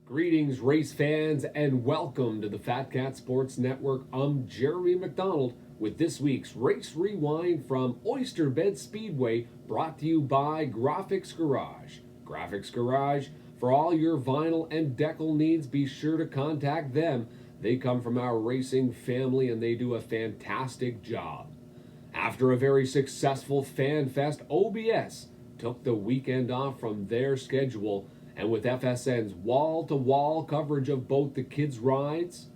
Greetings, race fans, and welcome to the Fat Cat Sports Network. I'm Jeremy McDonald with this week's Race Rewind from Oyster Speedway, brought to you by Graphics Garage. Graphics Garage, for all your vinyl and decal needs, be sure to contact them. They come from our racing family and they do a fantastic job. After a very successful Fan Fest, OBS took the weekend off from their schedule, and with FSN's wall-to-wall coverage of both the kids' rides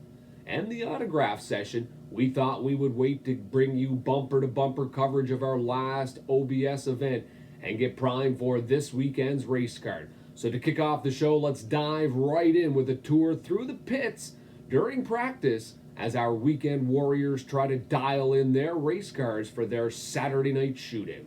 and the autograph session, we thought we would wait to bring you bumper-to-bumper coverage of our last OBS event and get primed for this weekend's race card. So to kick off the show, let's dive right in with a tour through the pits during practice as our weekend warriors try to dial in their race cars for their Saturday night shootout.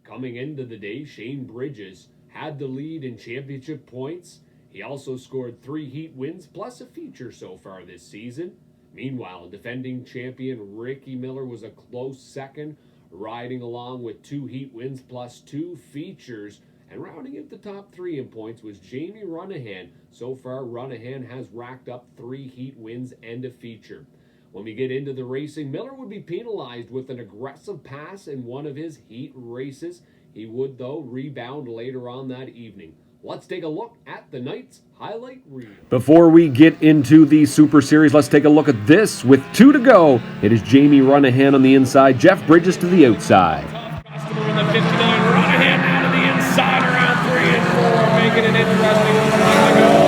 Coming into the day, Shane Bridges had the lead in championship points. He also scored 3 heat wins plus a feature so far this season. Meanwhile, defending champion Ricky Miller was a close second, riding along with 2 heat wins plus 2 features. And rounding out the top 3 in points was Jamie Runnahan. So far, Runnahan has racked up 3 heat wins and a feature. When we get into the racing, Miller would be penalized with an aggressive pass in one of his heat races. He would, though, rebound later on that evening. Let's take a look at the night's highlight reel. Before we get into the Super Series, let's take a look at this. With 2 to go, it is Jamie Runnahan on the inside, Jeff Bridges to the outside. Customer in the 59, Runnahan down to the inside around 3 and 4, making it interesting with 1 to go.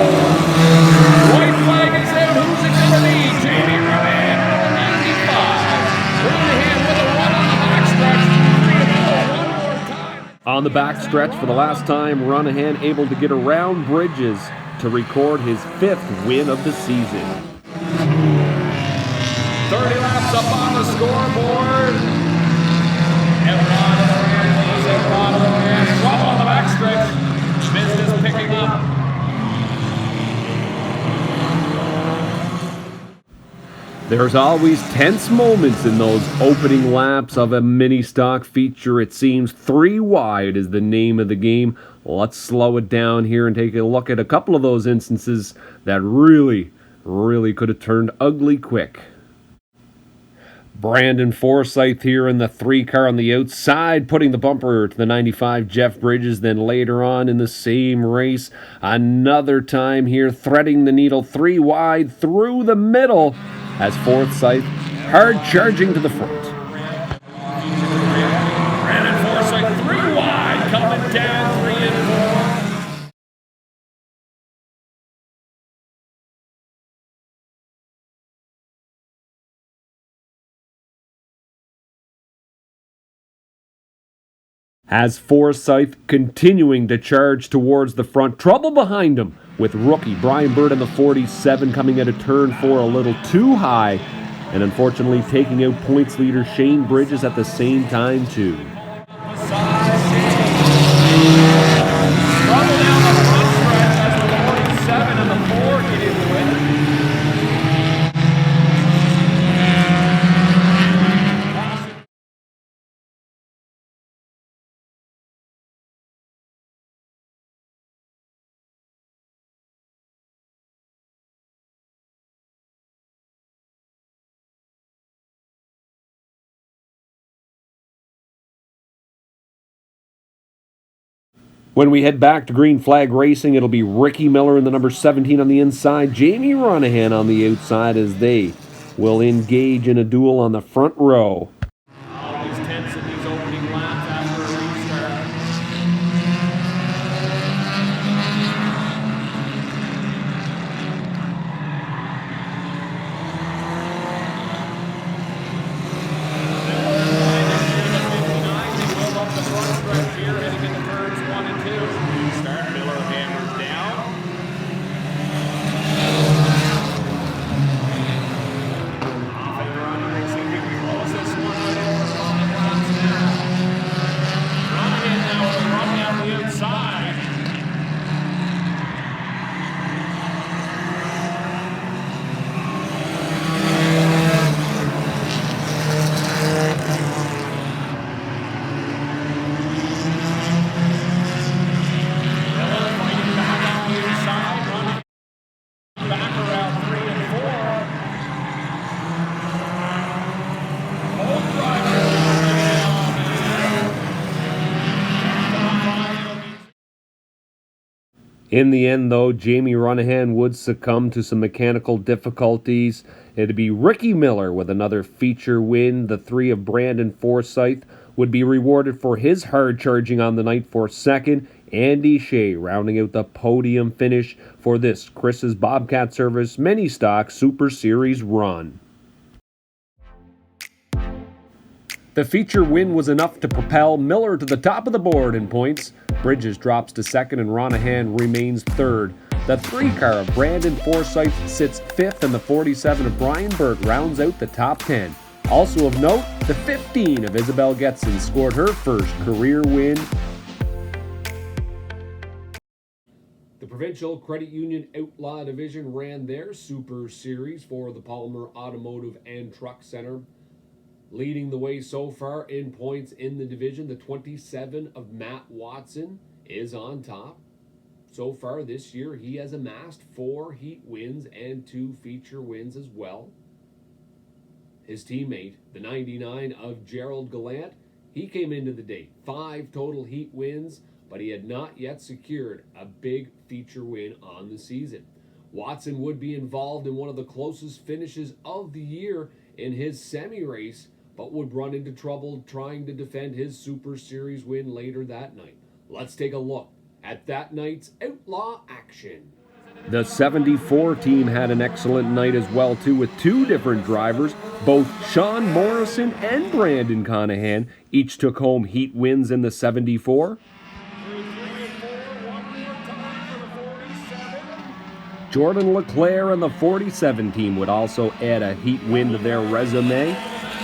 White flag is out. Who's it going to be? Jamie Runnahan on the 95. Runnahan with a 1 on the backstretch. 3 to 4, 1 more time. On the backstretch for the last time, Runnahan able to get around Bridges to record his 5th win of the season. 30 laps up on the scoreboard. Everon on the backstretch. Schmitz is picking up. There's always tense moments in those opening laps of a mini stock feature. It seems 3 wide is the name of the game. Let's slow it down here and take a look at a couple of those instances that really could have turned ugly quick. Brandon Forsyth here in the 3-car on the outside, putting the bumper to the 95 Jeff Bridges. Then later on in the same race, another time here, threading the needle 3 wide through the middle as Forsyth hard charging to the front. Brandon Forsyth 3 wide, coming down 3 and 4. As Forsyth continuing to charge towards the front. Trouble behind him with rookie Brian Bird in the 47 coming out of turn 4 a little too high, and unfortunately taking out points leader Shane Bridges at the same time too. Trouble down the front stretch as the 47 and the 4 get into it. When we head back to Green Flag Racing, it'll be Ricky Miller in the number 17 on the inside, Jamie Ronahan on the outside as they will engage in a duel on the front row. Always tense in these opening laps after a restart. They move up the front stretch here, heading into turns 1 and 2. Start Miller hammers down. Off and running, racing here. We close this one right over 5 laps now. Running now with a run down the outside. Miller fighting back on the inside, running back around 3 and 4. Both drivers are In the end, though, Jamie Ronahan would succumb to some mechanical difficulties. It'd be Ricky Miller with another feature win. The 3 of Brandon Forsyth would be rewarded for his hard charging on the night for second. Andy Shea rounding out the podium finish for this Chris's Bobcat Service Mini Stock Super Series run. The feature win was enough to propel Miller to the top of the board in points. Bridges drops to second and Ronahan remains third. The 3-car of Brandon Forsyth sits fifth and the 47 of Brian Burke rounds out the top 10. Also of note, the 15 of Isabel Getson scored her first career win. The Provincial Credit Union Outlaw Division ran their Super Series for the Palmer Automotive and Truck Center. Leading the way so far in points in the division, the 27 of Matt Watson is on top. So far this year, he has amassed 4 heat wins and 2 feature wins as well. His teammate, the 99 of Gerald Gallant, he came into the day 5 total heat wins, but he had not yet secured a big feature win on the season. Watson would be involved in one of the closest finishes of the year in his semi-race, but would run into trouble trying to defend his Super Series win later that night. Let's take a look at that night's Outlaw action. The 74 team had an excellent night as well, too, with 2 different drivers. Both Sean Morrison and Brandon Conahan each took home heat wins in the 74. Jordan LeClaire and the 47 team would also add a heat win to their resume.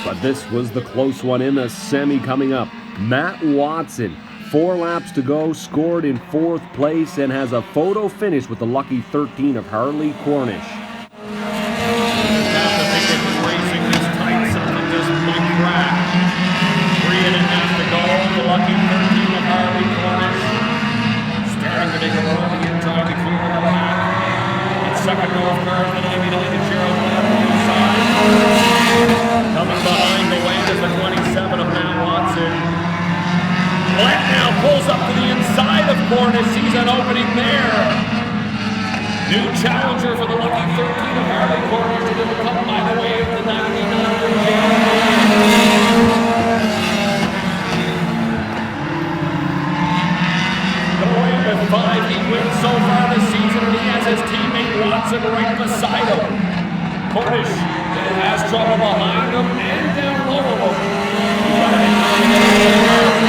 But this was the close one in the semi coming up. Matt Watson, 4 laps to go, scored in 4th place and has a photo finish with the lucky 13 of Harley Cornish. racing this tight, something just might crack. 3.5 to go. The lucky 13 of Harley Cornish. Starting to make a run to get Tommy clear in the back. Second row of cars, the 99 to Gerald Gallant on the inside. Coming behind. Glenn now pulls up to the inside of Cornish. Sees an opening there. New challenger for the lucky 13 of Harley Cornish. And it'll come by the way of the 99. With 5 heat wins so far this season, and he has his teammate Watson right beside him. Cornish has trouble behind him and down low of him.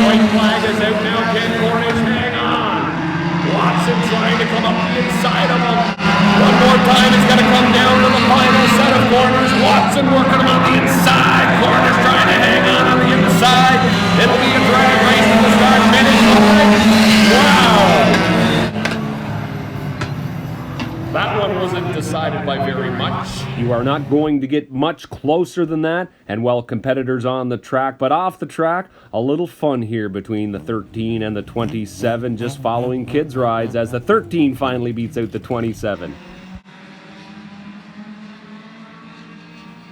White flag is out now. Can Cornish hang on? Watson trying to come up the inside of him. One more time, it's going to come down to the final set of corners. Watson working him on the inside. Cornish trying to hang on the inside. It'll be a drag race to the start-finish line. Wow! That one wasn't decided by very much. You are not going to get much closer than that. And while competitors on the track, but off the track, a little fun here between the 13 and the 27, just following kids' rides as the 13 finally beats out the 27.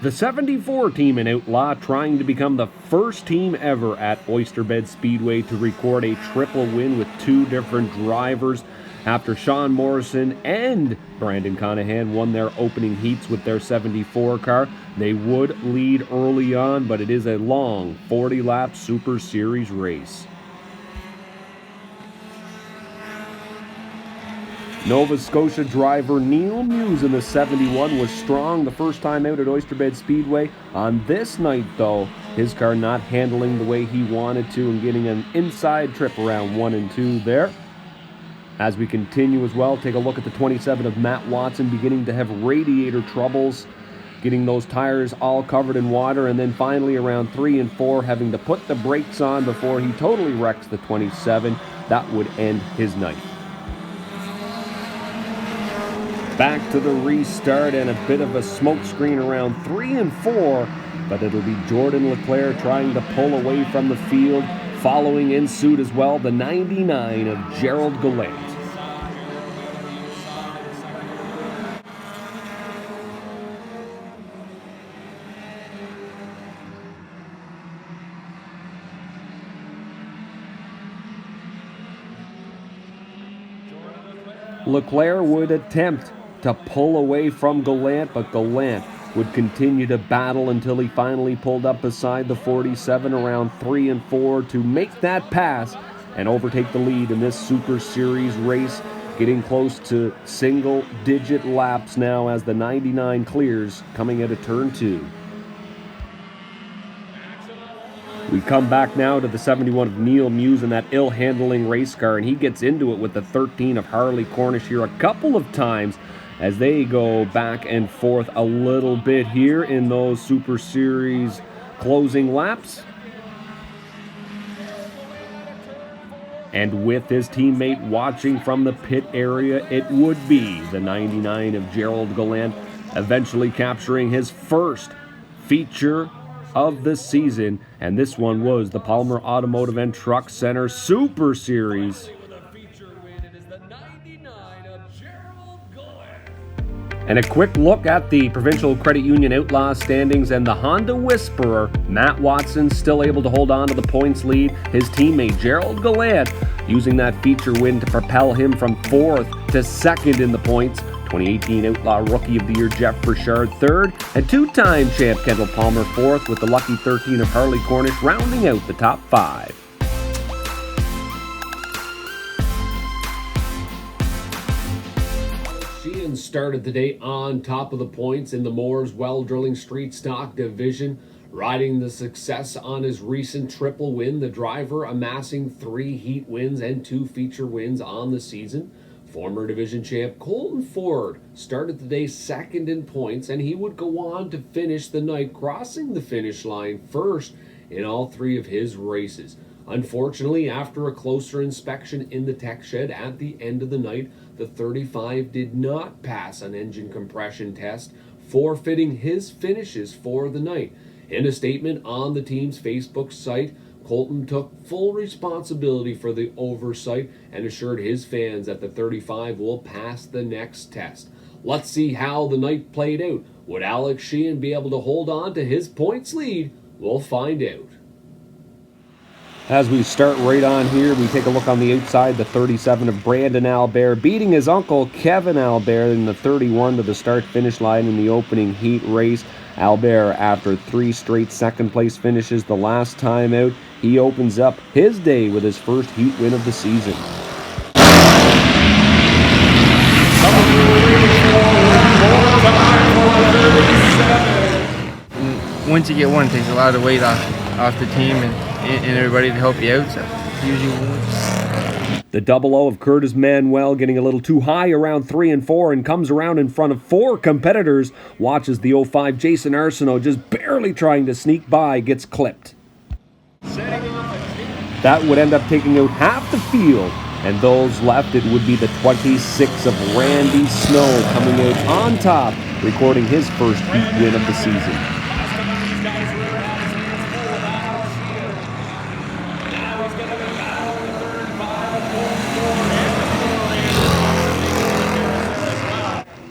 The 74 team in Outlaw trying to become the first team ever at Oyster Speedway to record a triple win with 2 different drivers. After Sean Morrison and Brandon Conahan won their opening heats with their 74 car, they would lead early on, but it is a long 40-lap Super Series race. Nova Scotia driver Neil Muse in the 71 was strong the first time out at Oyster Speedway. On this night, though, his car not handling the way he wanted to and getting an inside trip around 1 and 2 there. As we continue as well, take a look at the 27 of Matt Watson beginning to have radiator troubles, getting those tires all covered in water, and then finally around 3 and 4 having to put the brakes on before he totally wrecks the 27. That would end his night. Back to the restart and a bit of a smoke screen around 3 and 4, but it'll be Jordan Leclerc trying to pull away from the field. Following in suit as well, the 99 of Gerald Gallant. Leclerc would attempt to pull away from Gallant, but Gallant would continue to battle until he finally pulled up beside the 47 around 3 and 4 to make that pass and overtake the lead in this Super Series race, getting close to single-digit laps now as the 99 clears coming at a turn 2. We come back now to the 71 of Neil Muse in that ill-handling race car, and he gets into it with the 13 of Harley Cornish here a couple of times as they go back and forth a little bit here in those Super Series closing laps. And with his teammate watching from the pit area, it would be the 99 of Gerald Gallant eventually capturing his first feature of the season, and this one was the Palmer Automotive and Truck Center Super Series. And a quick look at the Provincial Credit Union Outlaw standings, and the Honda Whisperer, Matt Watson, still able to hold on to the points lead. His teammate, Gerald Gallant, using that feature win to propel him from 4th to 2nd in the points. 2018 Outlaw Rookie of the Year, Jeff Burchard, 3rd, and 2-time champ Kendall Palmer, 4th, with the lucky 13 of Harley Cornish rounding out the top 5. Sheehan started the day on top of the points in the Moore's Well Drilling Street Stock Division, riding the success on his recent triple win. The driver amassing 3 heat wins and 2 feature wins on the season. Former division champ Colton Ford started the day 2nd in points, and he would go on to finish the night crossing the finish line first in all 3 of his races. Unfortunately, after a closer inspection in the tech shed at the end of the night, the 35 did not pass an engine compression test, forfeiting his finishes for the night. In a statement on the team's Facebook site, Colton took full responsibility for the oversight and assured his fans that the 35 will pass the next test. Let's see how the night played out. Would Alex Sheehan be able to hold on to his points lead? We'll find out. As we start right on here, we take a look on the outside, the 37 of Brandon Albert beating his uncle Kevin Albert in the 31 to the start-finish line in the opening heat race. Albert, after 3 straight second-place finishes the last time out, he opens up his day with his first heat win of the season. Once you get one, it takes a lot of weight off the team and everybody to help you out, so usually wins. The 00 of Curtis Manuel getting a little too high around 3 and 4 and comes around in front of 4 competitors. Watches the 05 Jason Arsenault just barely trying to sneak by, gets clipped. That would end up taking out half the field, and those left, it would be the 26 of Randy Snow coming out on top, recording his first heat win of the season.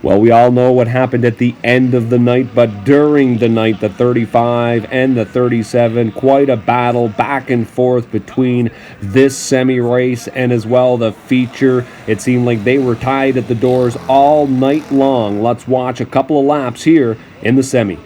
Well, we all know what happened at the end of the night, but during the night, the 35 and the 37, quite a battle back and forth between this semi-race and as well the feature. It seemed like they were tied at the doors all night long. Let's watch a couple of laps here in the semi.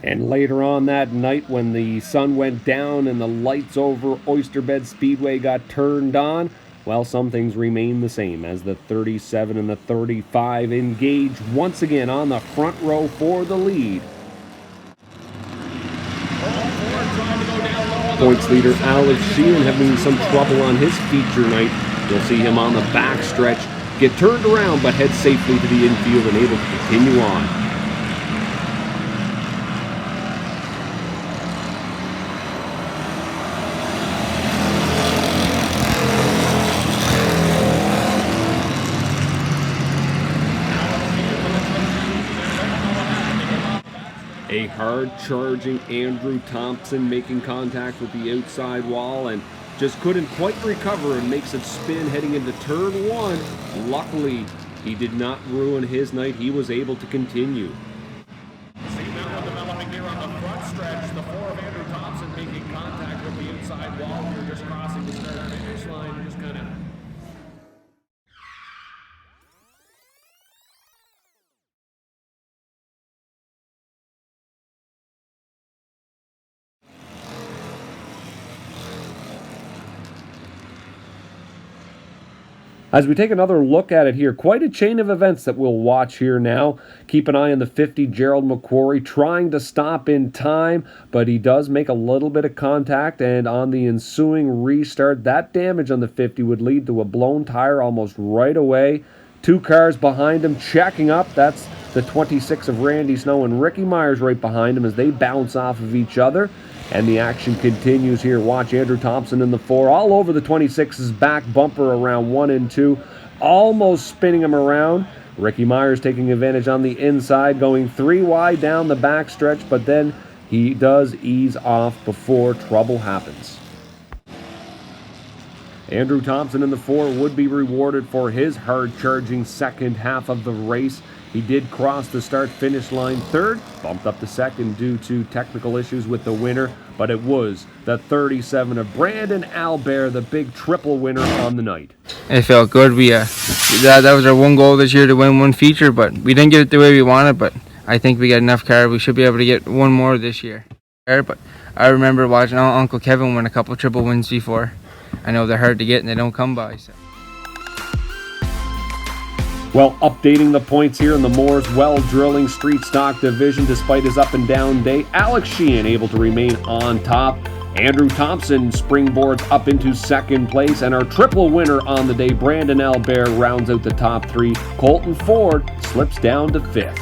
And later on that night, when the sun went down and the lights over Oyster Speedway got turned on, well, some things remain the same as the 37 and the 35 engage once again on the front row for the lead. Points leader Alex Sheehan having some trouble on his feature night. You'll see him on the back stretch get turned around but head safely to the infield and able to continue on. A hard-charging Andrew Thompson making contact with the outside wall and just couldn't quite recover and makes it spin heading into turn 1. Luckily, he did not ruin his night. He was able to continue. See now developing here on the front stretch. The 4 of Andrew Thompson making contact with the inside wall. You're just crossing the start-finish line. You're just kind of... As we take another look at it here, quite a chain of events that we'll watch here now. Keep an eye on the 50, Gerald McQuarrie trying to stop in time, but he does make a little bit of contact, and on the ensuing restart, that damage on the 50 would lead to a blown tire almost right away. 2 cars behind him checking up. That's the 26 of Randy Snow and Ricky Myers right behind him as they bounce off of each other. And the action continues here. Watch Andrew Thompson in the 4, all over the 26's back bumper around 1 and 2, almost spinning him around. Ricky Myers taking advantage on the inside, going 3 wide down the back stretch, but then he does ease off before trouble happens. Andrew Thompson in the 4 would be rewarded for his hard-charging second half of the race. He did cross the start-finish line 3rd, bumped up to 2nd due to technical issues with the winner, but it was the 37 of Brandon Albert, the big triple winner on the night. It felt good. That was our one goal this year, to win one feature, but we didn't get it the way we wanted, but I think we got enough cars. We should be able to get one more this year. But I remember watching Uncle Kevin win a couple triple wins before. I know they're hard to get and they don't come by. So. Well, updating the points here in the Moore's Well Drilling Street Stock Division despite his up and down day. Alex Sheehan able to remain on top. Andrew Thompson springboards up into second place. And our triple winner on the day, Brandon Albert, rounds out the top three. Colton Ford slips down to fifth.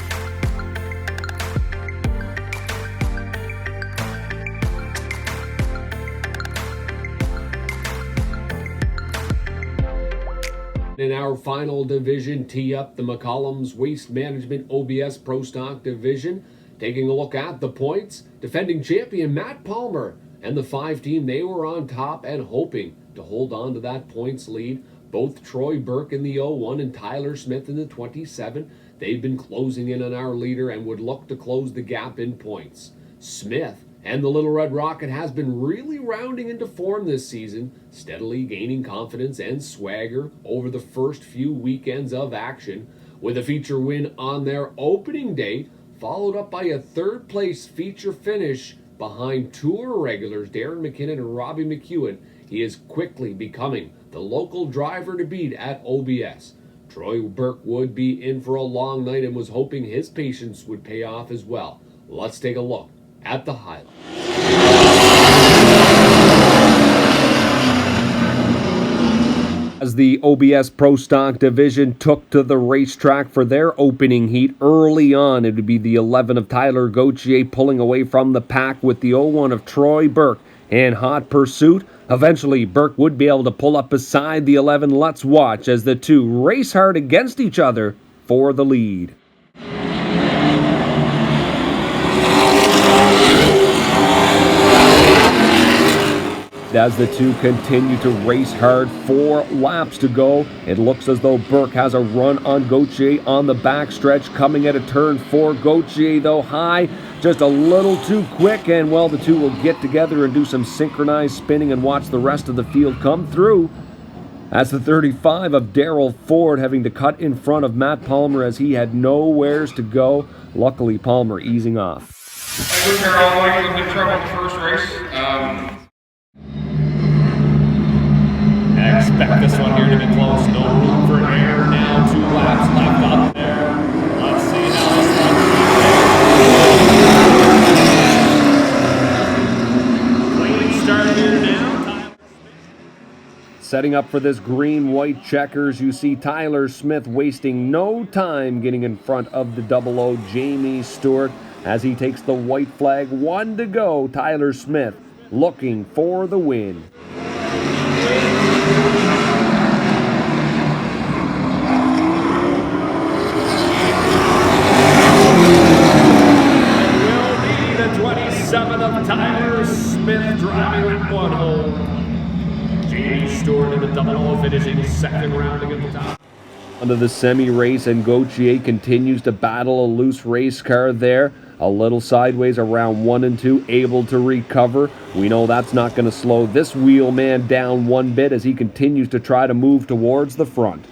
In our final division, tee up the McCollum's Waste Management OBS Pro Stock Division. Taking a look at the points, defending champion Matt Palmer and the 5 team, they were on top and hoping to hold on to that points lead. Both Troy Burke in the 01 and Tyler Smith in the 27. They've been closing in on our leader and would look to close the gap in points. Smith and the Little Red Rocket has been really rounding into form this season, steadily gaining confidence and swagger over the first few weekends of action, with a feature win on their opening day, followed up by a third-place feature finish behind tour regulars Darren McKinnon and Robbie McEwen. He is quickly becoming the local driver to beat at OBS. Troy Burke would be in for a long night and was hoping his patience would pay off as well. Let's take a look at the highlights. As the OBS Pro Stock Division took to the racetrack for their opening heat early on, it would be the 11 of Tyler Gauthier pulling away from the pack with the 01 of Troy Burke in hot pursuit. Eventually, Burke would be able to pull up beside the 11. Let's watch as the two race hard against each other for the lead. As the two continue to race hard, 4 laps to go. It looks as though Burke has a run on Gauthier on the backstretch, coming at a turn 4. Gauthier, though, high, just a little too quick, and well, the two will get together and do some synchronized spinning and watch the rest of the field come through. That's the 35 of Darrell Ford having to cut in front of Matt Palmer as he had nowheres to go. Luckily, Palmer easing off. First race. I expect this one here to be close. No room for error now. 2 laps left up there. Let's see how this one. Clean start here now. Setting up for this green-white checkers, you see Tyler Smith wasting no time getting in front of the 00 Jamie Stewart as he takes the white flag. 1 to go. Tyler Smith looking for the win. Of Tyler Smith driving with 1 hole. Jamie Stewart in the 00 finishing second rounding at the top. Onto the semi-race, and Gauthier continues to battle a loose race car there. A little sideways around 1 and 2, able to recover. We know that's not going to slow this wheelman down one bit as he continues to try to move towards the front.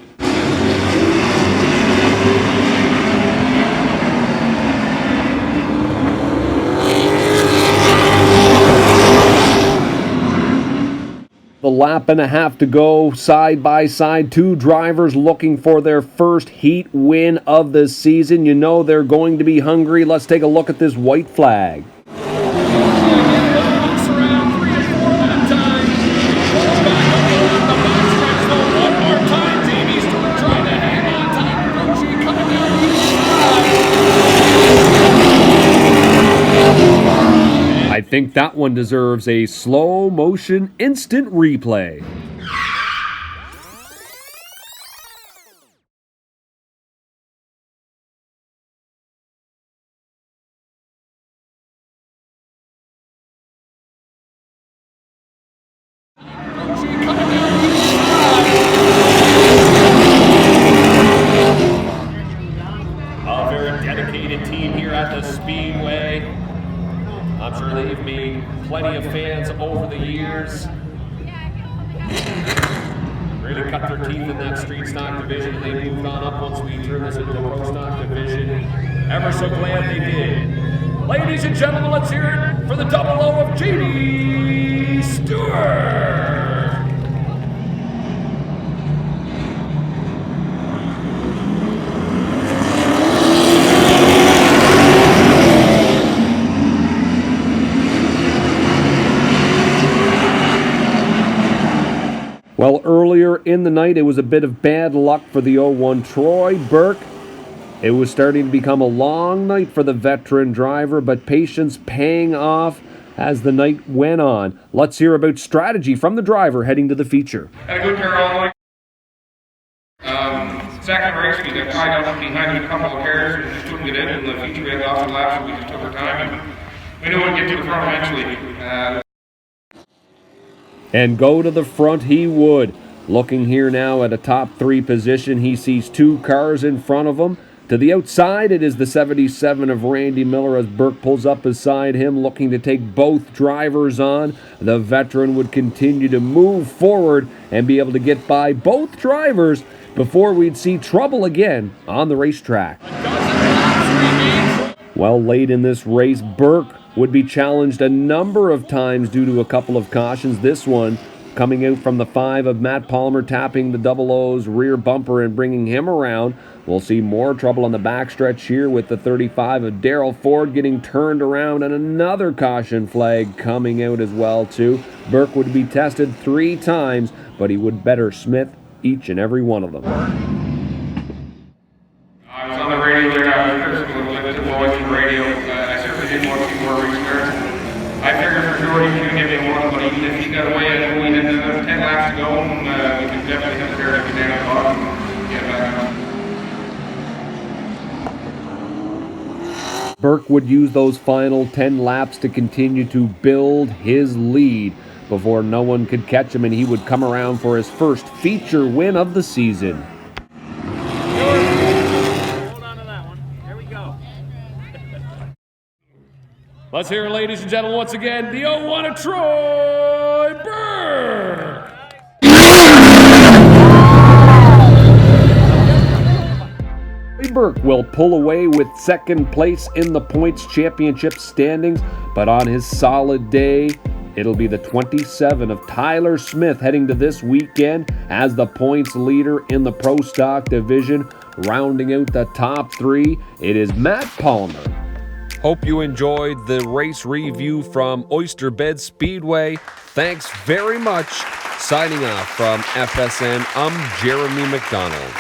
A lap and a half to go, side by side. 2 drivers looking for their first heat win of the season. You know they're going to be hungry. Let's take a look at this white flag. I think that one deserves a slow motion instant replay. A very dedicated team here at the Speedway. I'm sure they've made plenty of fans over the years. Really cut their teeth in that street stock division, and they moved on up once we turned this into the pro stock division. Ever so glad they did. Ladies and gentlemen, let's hear it for the 00 of Jamie Stewart. in the night. It was a bit of bad luck for the 0-1 Troy Burke. It was starting to become a long night for the veteran driver, but patience paying off as the night went on. Let's hear about strategy from the driver heading to the feature. Had a good pair all the way. Second race, we got tied up behind a couple of pairs and just couldn't get in. And the feature we had lost the lap, so we just took our time. And we knew we'd get to the front eventually. And go to the front he would. Looking here now at a top 3 position, he sees 2 cars in front of him. To the outside, it is the 77 of Randy Miller as Burke pulls up beside him, looking to take both drivers on. The veteran would continue to move forward and be able to get by both drivers before we'd see trouble again on the racetrack. Well, late in this race, Burke would be challenged a number of times due to a couple of cautions. This one coming out from the 5 of Matt Palmer, tapping the 00's rear bumper and bringing him around. We'll see more trouble on the backstretch here with the 35 of Darrell Ford getting turned around, and another caution flag coming out as well too. Burke would be tested 3 times, but he would better Smith each and every one of them. I was on the radio there after a little bit to the boys on the radio. I certainly didn't want to see more restarts. I figured for sure he was going to give me one, but even if he got away and we had another 10 laps to go, we could definitely have to every down the bottom and get back on. Burke would use those final 10 laps to continue to build his lead before no one could catch him, and he would come around for his first feature win of the season. Hold on to that one. There we go. Let's hear it, ladies and gentlemen, once again, the 0-1 of Troy Burke. Burke will pull away with second place in the points championship standings, but on his solid day, it'll be the 27 of Tyler Smith heading to this weekend as the points leader in the Pro Stock division. Rounding out the top 3, it is Matt Palmer. Hope you enjoyed the race review from Oyster Speedway. Thanks very much. Signing off from FSN, I'm Jeremy McDonald.